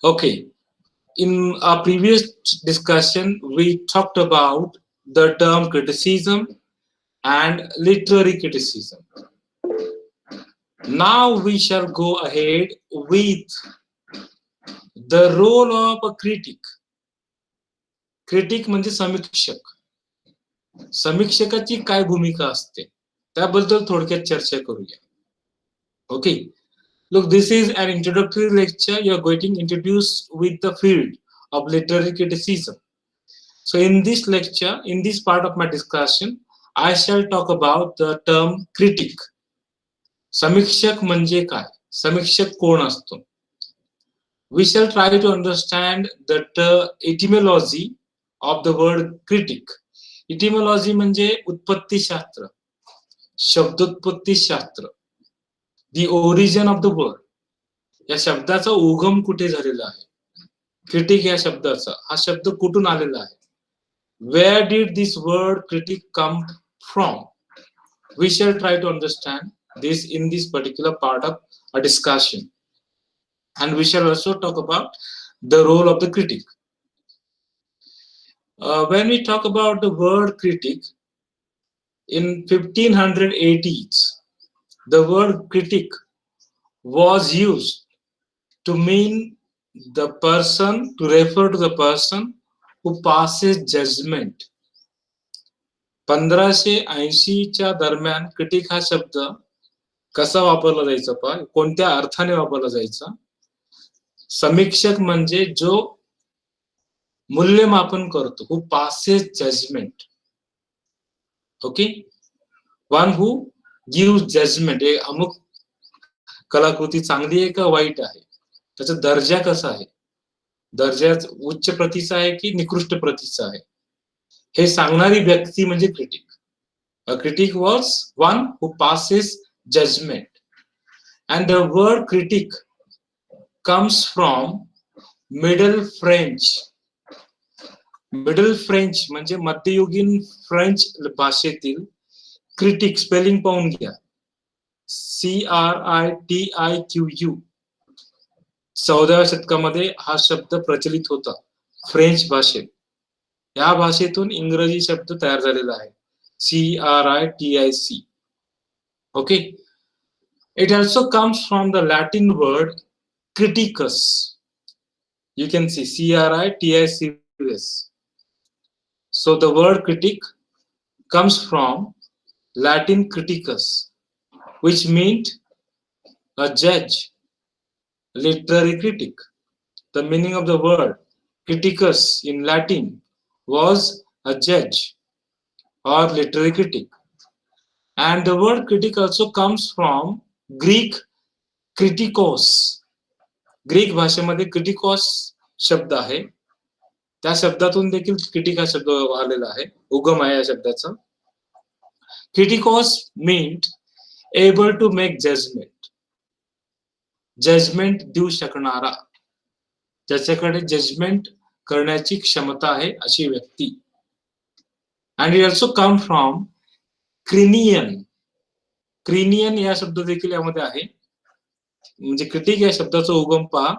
Okay, in our previous discussion, we talked about the term criticism and literary criticism. Now we shall go ahead with the role of a critic. Critic म्हणजे समीक्षक. समीक्षकाची काय भूमिका असते त्याबद्दल थोडक्यात चर्चा करूया. Okay, look, this is an introductory lecture. You are getting introduced with the field of literary criticism. So in this lecture, in this part of my discussion, I shall talk about the term critic. समीक्षक म्हणजे काय? समीक्षक कोण असतो? We shall try to understand the etymology of the word critic. Etymology म्हणजे उत्पत्तीशास्त्र, शब्दोत्पत्तीशास्त्र. The origin of the word. या शब्दाचा उगम कुठे झालेला आहे? क्रिटिक या शब्दाचा, हा शब्द कुठून आलेला आहे? Where did this word critic come from? We shall try to understand this in this particular part of a discussion. And we shall also talk about the role of the critic. When we talk about the word critic, in 1580s, the word critic was used to mean the person, to refer to the person who passes judgment. 1580च्या दरम्यान critic हा शब्द कसा वापरला जायचा, पण कोणत्या अर्थाने वापरला जायचा? समीक्षक म्हणजे जो मूल्यमापन करतो, who passes judgment. Okay, one who gives judgment. अमुक कलाकृती चांगली आहे का वाईट आहे, त्याचा दर्जा कसा आहे, दर्जा उच्च प्रतीचा आहे की निकृष्ट प्रतीचा आहे, हे सांगणारी व्यक्ती म्हणजे critic. A critic was one who passes judgment. And the word critic comes from Middle French. Middle French म्हणजे मध्ययुगीन फ्रेंच भाषेतील क्रिटिक, स्पेलिंग पाहून घ्या, CRITIQU. 14व्या शतकामध्ये हा शब्द प्रचलित होता फ्रेंच भाषेत. या भाषेतून इंग्रजी शब्द तयार झालेला आहे, CRITIC. Okay, it also comes from the Latin word criticus. You can see CRITICUS. So the word critic comes from Latin criticus, which meant a judge, literary critic. The meaning of the word criticus in Latin was a judge or literary critic. And the word critic also comes from Greek kritikos. Greek भाषेमध्ये क्रिटिकॉस शब्द आहे, त्या शब्दातून देखील critic हा शब्द आलेला आहे, उगम आहे या शब्दाचा. क्रिटिकॉस meant able to make judgement. Judgement देऊ शकणारा, ज्याच्याकडे जजमेंट करण्याची क्षमता आहे अशी व्यक्ती. And it also come from क्रिनियन. क्रिनियन या शब्द देखील यामध्ये आहे. म्हणजे क्रिटिक या शब्दाचा उगम पहा,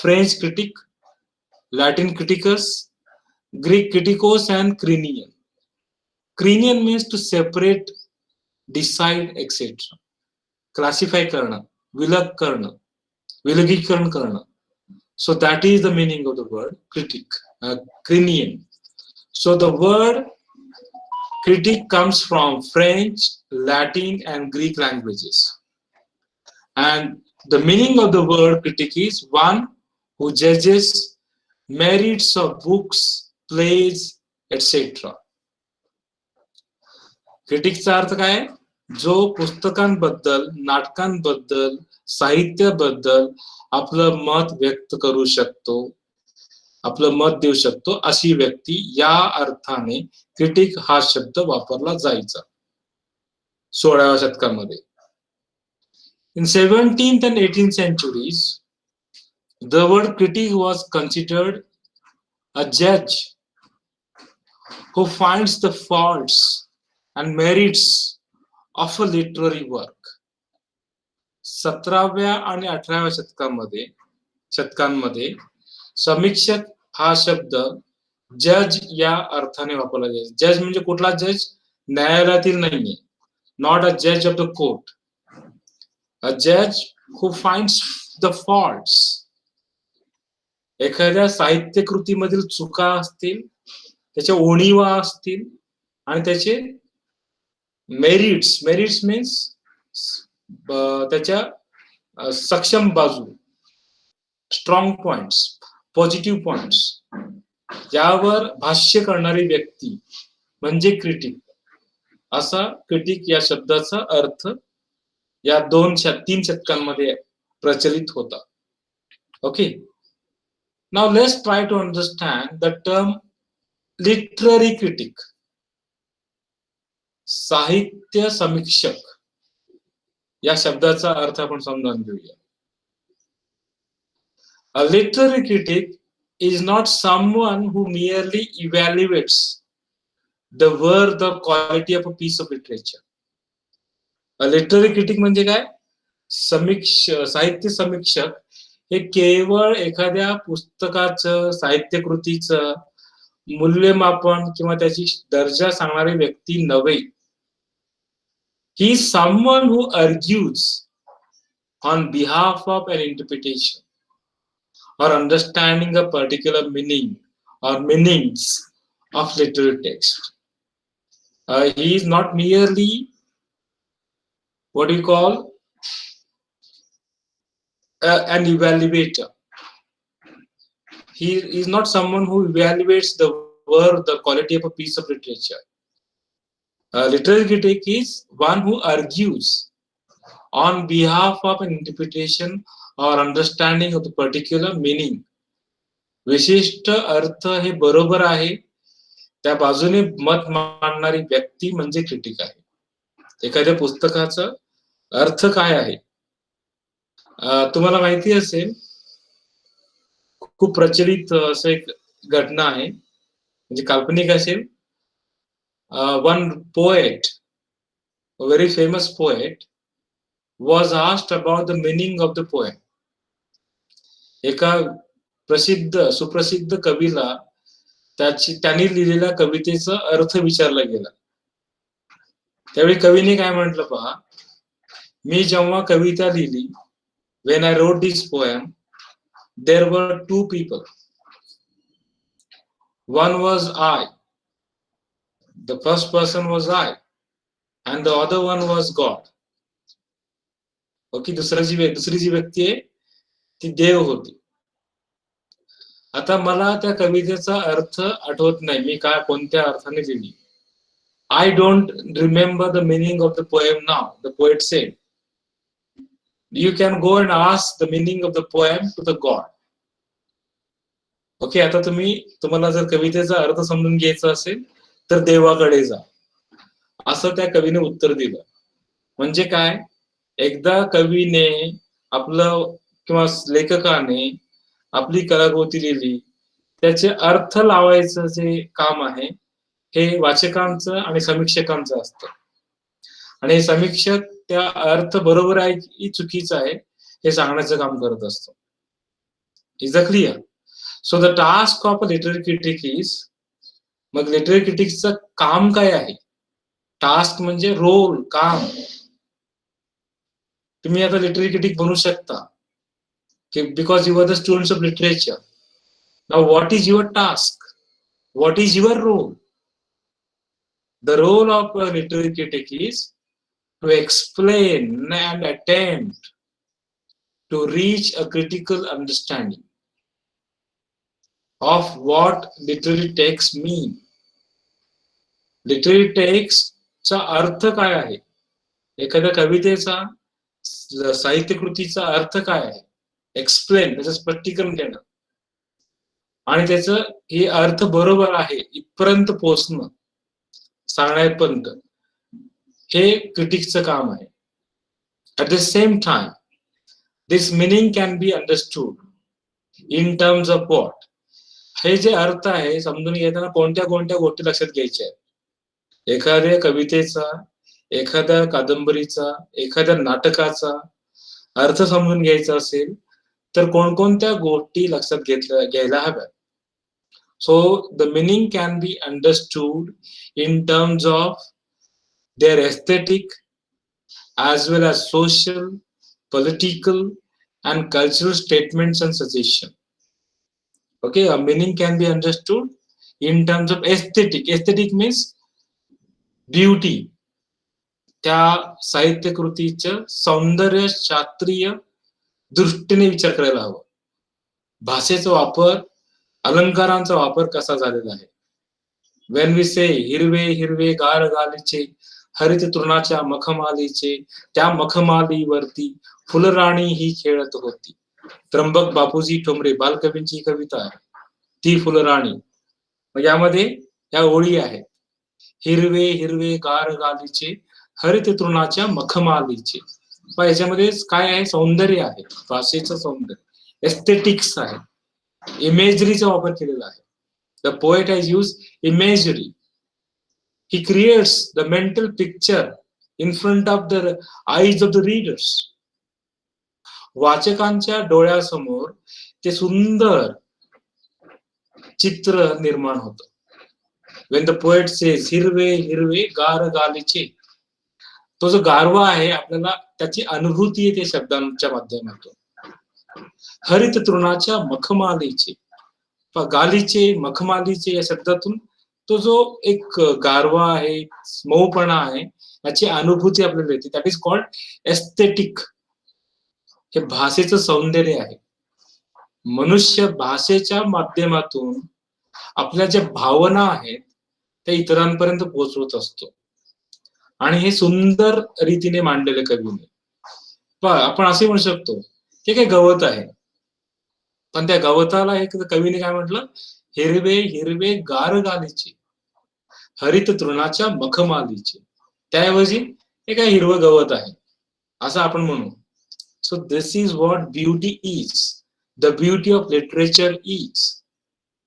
फ्रेंच क्रिटिक, लॅटिन क्रिटिकस, ग्रीक क्रिटिकोस अँड क्रिनियन. क्रिनियन means to separate, decide etcetera. Classify करणं, विलग करणं, विलगीकरण करणं. So that is the meaning of the word critic, crinian. So the word critic comes from French, Latin and Greek languages. And the meaning of the word critic is one who judges merits of books, plays, etc. क्रिटिकचा अर्थ काय? जो पुस्तकांबद्दल, नाटकांबद्दल, साहित्याबद्दल आपलं मत व्यक्त करू शकतो, आपलं मत देऊ शकतो, अशी व्यक्ती. या अर्थाने क्रिटिक हा शब्द वापरला जायचा 16व्या शतकामध्ये. In 17th and 18th centuries, the word critic was considered a judge who finds the faults and merits of a literary work. 17व्या आणि 18व्या शतकामध्ये शतकांमध्ये समीक्षक हा शब्द जज या अर्थाने वापरला जायचा. जज म्हणजे कुठला जज? न्यायालयातील नाहीये. नॉट अ जज ऑफ द कोर्ट. अ जज हू फाइंड्स द फॉल्ट्स. एखाद्या साहित्य कृतीमधील चुका असतील, त्याच्या उणीवा असतील आणि त्याचे मेरिट्स मीन्स त्याच्या सक्षम बाजू, स्ट्रॉंग पॉइंट्स, पॉझिटिव्ह पॉइंट्स यावर भाष्य करणारी व्यक्ती म्हणजे क्रिटिक. असा क्रिटिक या शब्दाचा अर्थ या 2-3 शतकांमध्ये प्रचलित होता. Okay, now let's try to understand the term literary critic. साहित्य समीक्षक या शब्दाचा अर्थ आपण समजून घेऊया. A literary critic is not someone who merely evaluates the worth or quality of a piece of literature. A literary critic म्हणजे काय? साहित्य समीक्षक हे केवळ एखाद्या पुस्तकाचं, साहित्य कृतीचं मूल्यमापन किंवा त्याची दर्जा सांगणारी व्यक्ती नव्हे. He is someone who argues on behalf of an interpretation or understanding a particular meaning or meanings of literary text. He is not merely what you call an evaluator. He is not someone who evaluates the worth, the quality of a piece of literature. A literary critic is one who argues on behalf of an interpretation or understanding of the particular meaning. विशिष्ट अर्थ हे बरोबर आहे त्या बाजूने मत मांडणारी व्यक्ती म्हणजे क्रिटिक आहे. एखाद्या पुस्तकाचा अर्थ काय आहे? तुम्हाला माहिती असेल, खूप प्रचलित असं एक घटना आहे, म्हणजे काल्पनिक असेल. One poet, a very famous poet, was asked about the meaning of the poem. एका सुप्रसिद्ध कवीला त्यांनी लिहिलेल्या कवितेचा अर्थ विचारला गेला. त्यावेळी कवीने काय म्हटलं पहा, मी जेव्हा कविता लिहिली, when I wrote this poem, there were two people. One was I. The first person was I. And the other one was God. Okay, दुसरी जी व्यक्ती आहे ती देव होती. आता मला त्या कवितेचा अर्थ आठवत नाही, मी काय कोणत्या अर्थाने लिहिली. I don't remember the meaning of the poem now, the poet said. You can go and ask the meaning of the poem to the God. Okay, आता तुम्हाला जर कवितेचा अर्थ समजून घ्यायचा असेल तर देवाकडे जा, असं त्या कवीने उत्तर दिलं. म्हणजे काय, एकदा कवीने आपलं किंवा लेखकाने आपली कलाकृती लिहिली, त्याचे अर्थ लावायचं जे काम आहे हे वाचकांचं आणि समीक्षकांचं असतं. आणि समीक्षक त्या अर्थ बरोबर आहे की चुकीचं आहे हे सांगण्याचं काम करत असतो. Is a clear? So the task of a literary critic is, मग लिटररी क्रिटिक्सचं काम काय आहे? टास्क म्हणजे रोल, काम. तुम्ही आता लिटररी क्रिटिक बनू शकता because you are the students of literature. Now what is your task? What is your role? The role of a literary critic is to explain and attempt to reach a critical understanding of what literary texts mean. Literary text चा अर्थ काय आहे? एखाद्या कवितेचा, साहित्य कृतीचा अर्थ काय आहे? एक्सप्लेन, त्याचं स्पष्टीकरण देणं आणि त्याचं हे अर्थ बरोबर आहे इथपर्यंत पोहोचणं, सांगण्यापर्यंत, हे क्रिटिक्सचं काम आहे. At the same time, this meaning can be understood in terms of what? हे जे अर्थ आहे समजून घेताना कोणत्या गोष्टी लक्षात घ्यायच्या आहेत? एखाद्या कवितेचा, एखाद्या कादंबरीचा, एखाद्या नाटकाचा अर्थ समजून घ्यायचा असेल तर कोणकोणत्या गोष्टी लक्षात घ्यायला हव्या. So the meaning can be understood in terms of their aesthetic as well as social, political, and cultural statements and suggestion. Okay, a meaning can be understood in terms of aesthetic. Aesthetic means beauty. त्या साहित्य कृतीचं सौंदर्य शास्त्रीय दृष्टीने विचार करायला हवा. भाषेचा वापर, अलंकारांचा वापर कसा झालेला आहे. When we say हिरवे हिरवे गार गालीचे, हरित तृणाच्या मखमालीचे, त्या मखमालीवरती फुलराणी ही खेळत होती. त्र्यंबक बापूजी ठोंबरे बालकवींची कविता आहे ती फुलराणी. यामध्ये या ओळी आहेत. हिरवे हिरवे गार गालीचे, हरित तृणाच्या मखमालीचे. पण याच्यामध्ये काय आहे, सौंदर्य आहे, भाषेचं सौंदर्य, एस्थेटिक्स आहे, इमेजरीचा वापर केलेला आहे. The poet has used imagery. He creates the mental picture in front of the eyes of the readers. वाचकांच्या डोळ्यासमोर ते सुंदर चित्र निर्माण होतं. When the poet says हिरवे हिरवे गार गालीचे, तो जो गारवा आहे आपल्याला त्याची अनुभूती येते शब्दांच्या माध्यमातून. हरित तृणाच्या मखमालीचे, गालीचे मखमालीचे या शब्दातून तो जो एक गारवा आहे, मऊपणा आहे, याची अनुभूती आपल्याला येते. That is called aesthetic. हे भाषेचं सौंदर्य आहे. मनुष्य भाषेच्या माध्यमातून आपल्या ज्या भावना आहेत त्या इतरांपर्यंत पोहोचवत असतो आणि हे सुंदर रीतीने मांडलेलं कवीने. आपण असे म्हणू शकतो ते काय गवत आहे, पण त्या गवताला एक कवीने काय म्हटलं, हिरवे हिरवे गार गालीचे, हरित तृणाच्या मखमालीचे. त्याऐवजी हे काय हिरवं गवत आहे असं आपण म्हणू. So this is what beauty is, the beauty of literature is,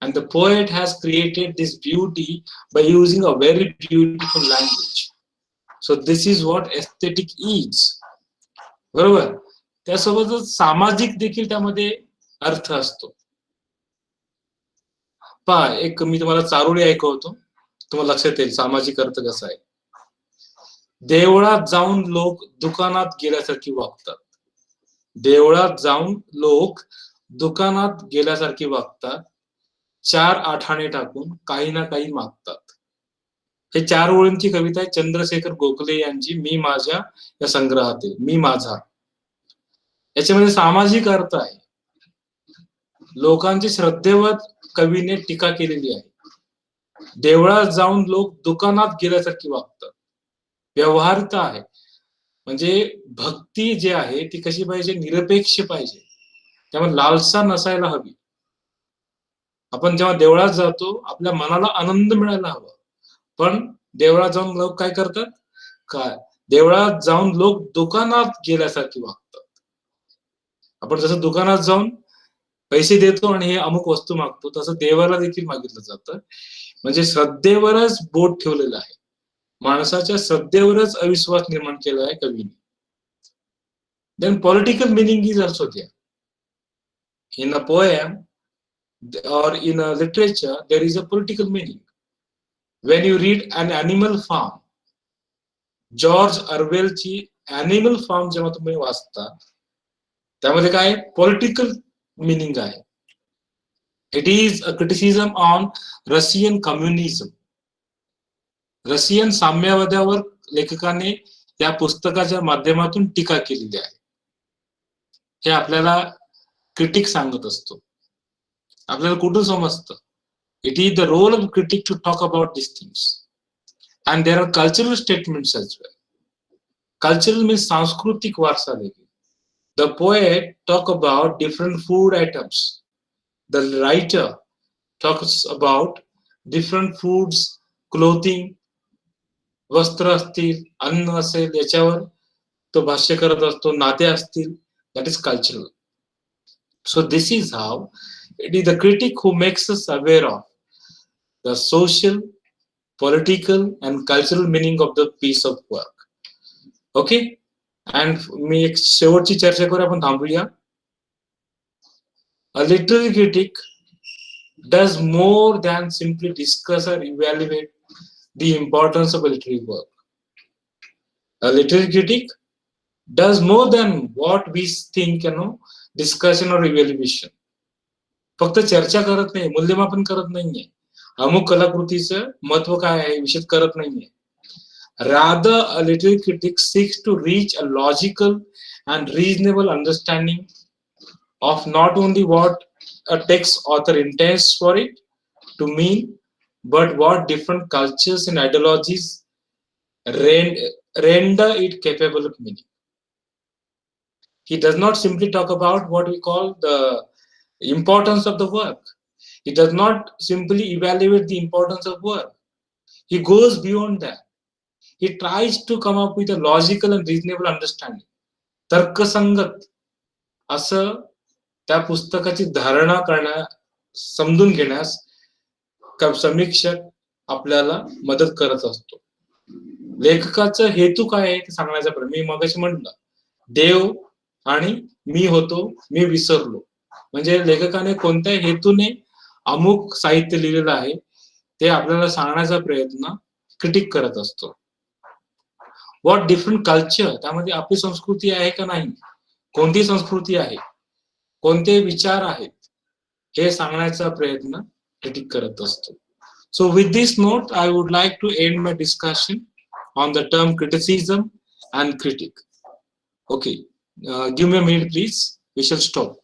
and the poet has created this beauty by using a very beautiful language. So this is what aesthetic is. बरोबर. त्यासोबतच सामाजिक देखील त्यामध्ये अर्थ असतो. पहा, एक मी तुम्हाला चारोळी ऐकवतो, तुम्हाला लक्षात येईल सामाजिक अर्थ कसा आहे. देवळात जाऊन लोक दुकानात गेल्यासारखी वागतात. देवळात जाऊन लोक दुकानात गेल्यासारखी वागतात. 4 आठाणे टाकून काही ना काही मागतात. हे 4 ओळींची कविता आहे चंद्रशेखर गोखले यांची, मी माझ्या या संग्रहातील मी माझा. याच्यामध्ये सामाजिक अर्थ आहे. लोकांची श्रद्धेवर कवीने टीका केलेली आहे. देवळात जाऊन लोक दुकानात गेल्यासारखी वागतात. व्यवहारिता आहे, म्हणजे भक्ती जी आहे ती कशी पाहिजे, निरपेक्ष पाहिजे. त्यामुळे लालसा नसायला हवी. आपण जेव्हा देवळात जातो आपल्या मनाला आनंद मिळायला हवा, पण देवळात जाऊन लोक काय करतात, काय देवळात जाऊन लोक दुकानात गेल्यासारखी वागतात. आपण जसं दुकानात जाऊन पैसे देतो आणि हे अमुक वस्तू मागतो, तसं देवाला देखील मागितलं जातं. म्हणजे श्रद्धेवरच बोट ठेवलेलं आहे. माणसाच्या श्रद्धेवरच अविश्वास निर्माण केला आहे कवीने. Then political meaning is also there. In a poem or in a literature there is a political meaning. When you read an animal farm, George ऑरवेलची ॲनिमल फार्म जेव्हा तुम्ही वाचता त्यामध्ये काय पॉलिटिकल मिनिंग आहे. It is a criticism on Russian communism. Russian साम्यवादावर लेखकाने या पुस्तकाच्या माध्यमातून टीका केलेली आहे. हे आपल्याला क्रिटिक सांगत असतो. आपल्याला कुठून समजतं, it is the role of critic to talk about this things. And there are cultural statements as well. Cultural means सांस्कृतिक वारसा देखील. The poet talk about different food items. The writer talks about different foods, clothing, वस्त्र असतील, अन्न असेल, याच्यावर तो भाष्य करत असतो. नाते असतील, that is cultural. So this is how it is the critic who makes us aware of the social, political and cultural meaning of the piece of work. Okay? And मी एक शेवटची चर्चा करू, आपण थांबूया. A literary critic does more than simply discuss or evaluate the importance of a literary work. A literary critic does more than what we think, discussion or evaluation. फक्त चर्चा करत नाही, मूल्यमापन करत नाहीये, अमुक कलाकृतीचं महत्व काय आहे विषय करत नाहीये. Rather, a literary critic seeks to reach a logical and reasonable understanding of not only what a text author intends for it to mean, but what different cultures and ideologies render it capable of meaning. He does not simply talk about what we call the importance of the work. He does not simply evaluate the importance of work. He goes beyond that. He tries to come up with a logical and reasonable understanding. तर्कसंगत असं त्या पुस्तकाची धारणा समजून घेण्यास समीक्षक आपल्याला मदत करत असतो. लेखकाचा हेतू काय आहे ते सांगण्याचा प्रयत्न. मी मगाशी म्हटलं, देव आणि मी होतो, मी विसरलो. म्हणजे लेखकाने कोणत्या हेतूने अमुक साहित्य लिहिलेलं आहे ते आपल्याला सांगण्याचा प्रयत्न क्रिटिक करत असतो. व्हॉट डिफरंट कल्चर, त्यामध्ये आपली संस्कृती आहे का नाही, कोणती संस्कृती आहे, कोणते विचार आहेत, हे सांगण्याचा प्रयत्न क्रिटिक करत असतो. So with this note, I would like to end my discussion on the term criticism and critic. Okay, give me a minute please, we shall stop.